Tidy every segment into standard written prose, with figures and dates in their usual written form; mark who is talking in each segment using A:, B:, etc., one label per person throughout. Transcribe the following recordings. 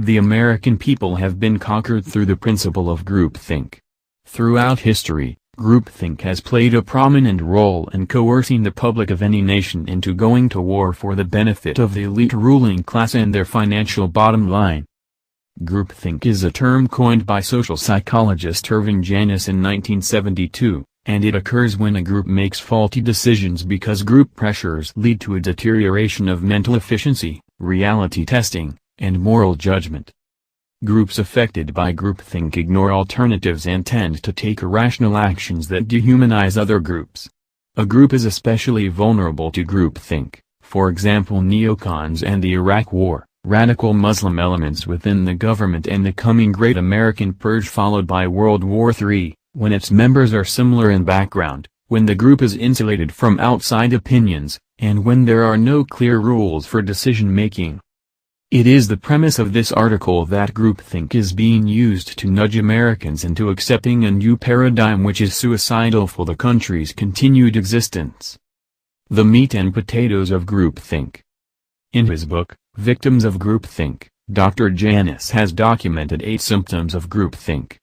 A: The American people have been conquered through the principle of groupthink. Throughout history, groupthink has played a prominent role in coercing the public of any nation into going to war for the benefit of the elite ruling class and their financial bottom line. Groupthink is a term coined by social psychologist Irving Janis in 1972, and it occurs when a group makes faulty decisions because group pressures lead to a deterioration of mental efficiency, reality testing, and moral judgment. Groups affected by groupthink ignore alternatives and tend to take irrational actions that dehumanize other groups. A group is especially vulnerable to groupthink, for example neocons and the Iraq War, radical Muslim elements within the government and the coming Great American Purge followed by World War III, when its members are similar in background, when the group is insulated from outside opinions, and when there are no clear rules for decision-making. It is the premise of this article that groupthink is being used to nudge Americans into accepting a new paradigm which is suicidal for the country's continued existence. The meat and potatoes of groupthink. In his book, Victims of Groupthink, Dr. Janis has documented 8 symptoms of groupthink.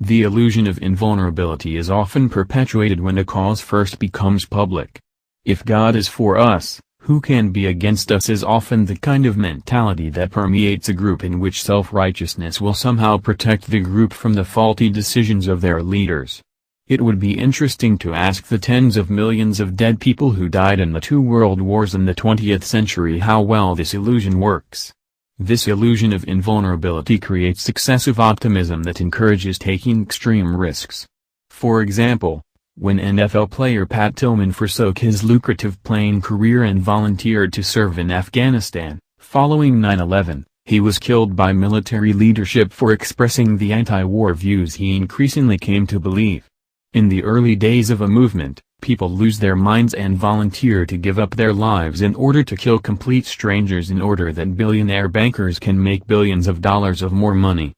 A: The illusion of invulnerability is often perpetuated when a cause first becomes public. If God is for us, who can be against us is often the kind of mentality that permeates a group in which self-righteousness will somehow protect the group from the faulty decisions of their leaders. It would be interesting to ask the tens of millions of dead people who died in the 2 world wars in the 20th century how well this illusion works. This illusion of invulnerability creates excessive optimism that encourages taking extreme risks. For example, when NFL player Pat Tillman forsook his lucrative playing career and volunteered to serve in Afghanistan, following 9/11, he was killed by military leadership for expressing the anti-war views he increasingly came to believe. In the early days of a movement, people lose their minds and volunteer to give up their lives in order to kill complete strangers in order that billionaire bankers can make billions of dollars of more money.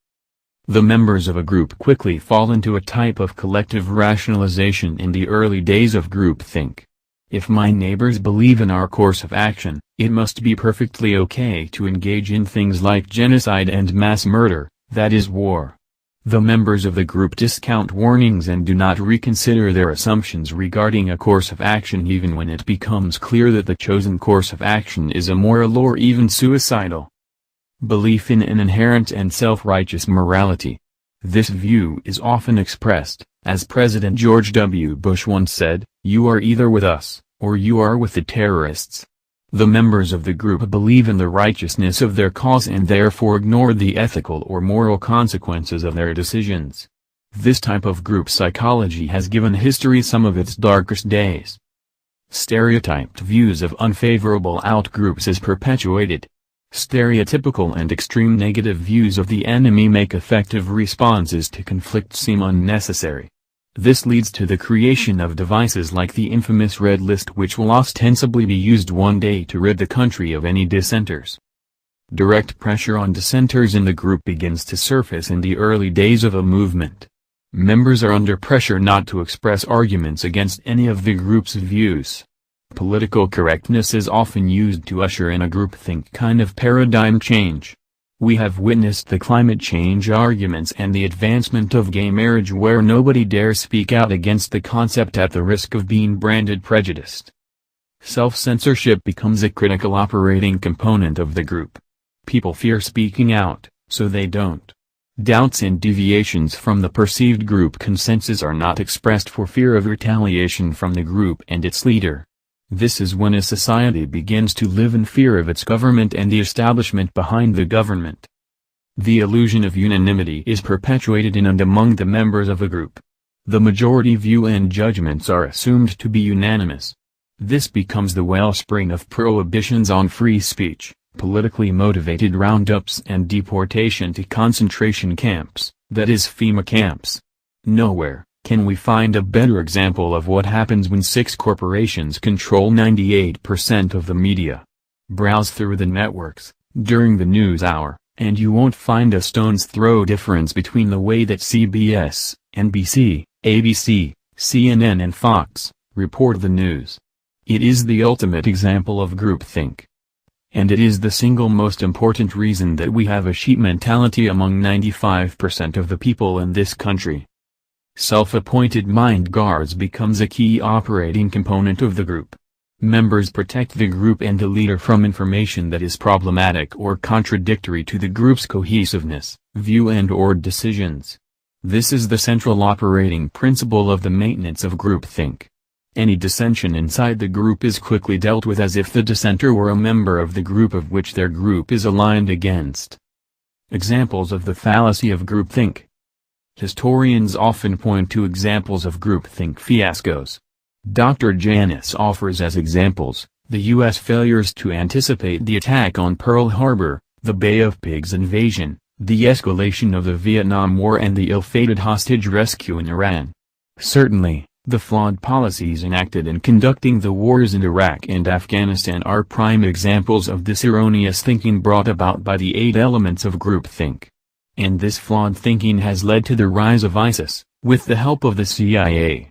A: The members of a group quickly fall into a type of collective rationalization in the early days of groupthink. If my neighbors believe in our course of action, it must be perfectly okay to engage in things like genocide and mass murder, that is war. The members of the group discount warnings and do not reconsider their assumptions regarding a course of action even when it becomes clear that the chosen course of action is immoral or even suicidal. Belief in an inherent and self-righteous morality. This view is often expressed, as President George W. Bush once said, "You are either with us, or you are with the terrorists." The members of the group believe in the righteousness of their cause and therefore ignore the ethical or moral consequences of their decisions. This type of group psychology has given history some of its darkest days. Stereotyped views of unfavorable outgroups is perpetuated. Stereotypical and extreme negative views of the enemy make effective responses to conflict seem unnecessary. This leads to the creation of devices like the infamous Red List which will ostensibly be used one day to rid the country of any dissenters. Direct pressure on dissenters in the group begins to surface in the early days of a movement. Members are under pressure not to express arguments against any of the group's views. Political correctness is often used to usher in a groupthink kind of paradigm change. We have witnessed the climate change arguments and the advancement of gay marriage where nobody dares speak out against the concept at the risk of being branded prejudiced. Self-censorship becomes a critical operating component of the group. People fear speaking out, so they don't. Doubts and deviations from the perceived group consensus are not expressed for fear of retaliation from the group and its leader. This is when a society begins to live in fear of its government and the establishment behind the government. The illusion of unanimity is perpetuated in and among the members of a group. The majority view and judgments are assumed to be unanimous. This becomes the wellspring of prohibitions on free speech, politically motivated roundups and deportation to concentration camps, that is FEMA camps. Nowhere can we find a better example of what happens when 6 corporations control 98% of the media. Browse through the networks, during the news hour, and you won't find a stone's throw difference between the way that CBS, NBC, ABC, CNN and Fox report the news. It is the ultimate example of groupthink. And it is the single most important reason that we have a sheep mentality among 95% of the people in this country. Self-appointed mind guards becomes a key operating component of the group. Members protect the group and the leader from information that is problematic or contradictory to the group's cohesiveness, view and/or decisions. This is the central operating principle of the maintenance of groupthink. Any dissension inside the group is quickly dealt with as if the dissenter were a member of the group of which their group is aligned against. Examples of the fallacy of groupthink. Historians often point to examples of groupthink fiascos. Dr. Janis offers as examples, the U.S. failures to anticipate the attack on Pearl Harbor, the Bay of Pigs invasion, the escalation of the Vietnam War and the ill-fated hostage rescue in Iran. Certainly, the flawed policies enacted in conducting the wars in Iraq and Afghanistan are prime examples of this erroneous thinking brought about by the 8 elements of groupthink. And this flawed thinking has led to the rise of ISIS, with the help of the CIA.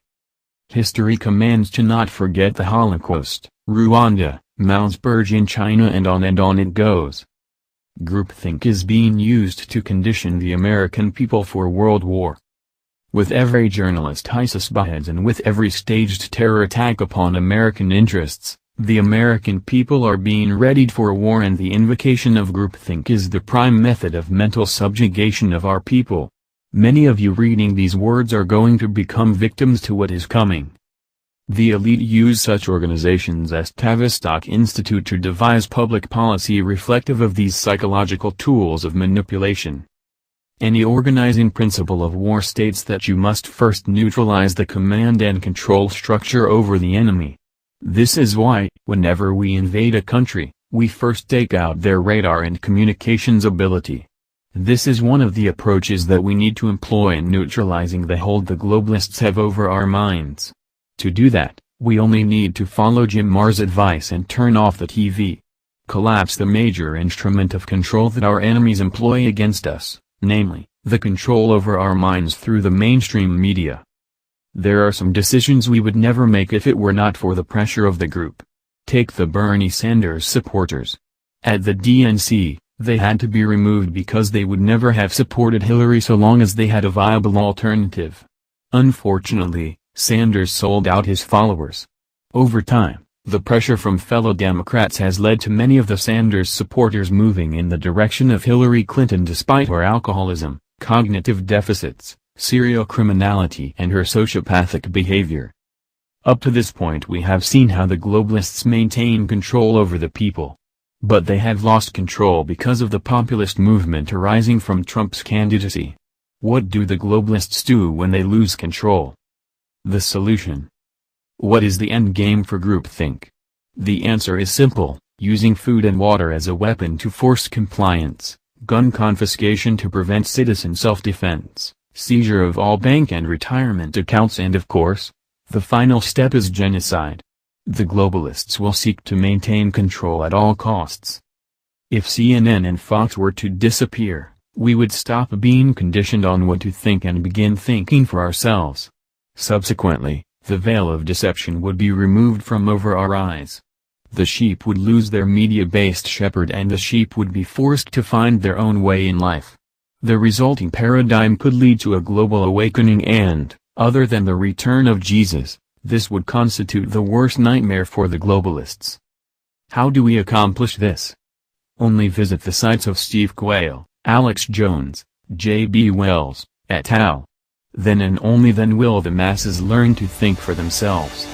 A: History commands to not forget the Holocaust, Rwanda, Mao'sburg in China and on it goes. Groupthink is being used to condition the American people for World War. With every journalist ISIS beheads and with every staged terror attack upon American interests, the American people are being readied for war, and the invocation of groupthink is the prime method of mental subjugation of our people. Many of you reading these words are going to become victims to what is coming. The elite use such organizations as Tavistock Institute to devise public policy reflective of these psychological tools of manipulation. Any organizing principle of war states that you must first neutralize the command and control structure over the enemy. This is why, whenever we invade a country, we first take out their radar and communications ability. This is one of the approaches that we need to employ in neutralizing the hold the globalists have over our minds. To do that, we only need to follow Jim Marr's advice and turn off the TV. Collapse the major instrument of control that our enemies employ against us, namely, the control over our minds through the mainstream media. There are some decisions we would never make if it were not for the pressure of the group. Take the Bernie Sanders supporters. At the DNC, they had to be removed because they would never have supported Hillary so long as they had a viable alternative. Unfortunately, Sanders sold out his followers. Over time, the pressure from fellow Democrats has led to many of the Sanders supporters moving in the direction of Hillary Clinton despite her alcoholism, cognitive deficits, serial criminality and her sociopathic behavior. Up to this point we have seen how the globalists maintain control over the people. But they have lost control because of the populist movement arising from Trump's candidacy. What do the globalists do when they lose control? The solution. What is the end game for groupthink? The answer is simple: using food and water as a weapon to force compliance, gun confiscation to prevent citizen self-defense, seizure of all bank and retirement accounts, and of course, the final step is genocide. The globalists will seek to maintain control at all costs. If CNN and Fox were to disappear, we would stop being conditioned on what to think and begin thinking for ourselves. Subsequently, the veil of deception would be removed from over our eyes. The sheep would lose their media-based shepherd and the sheep would be forced to find their own way in life. The resulting paradigm could lead to a global awakening and, other than the return of Jesus, this would constitute the worst nightmare for the globalists. How do we accomplish this? Only visit the sites of Steve Quayle, Alex Jones, J.B. Wells, et al. Then and only then will the masses learn to think for themselves.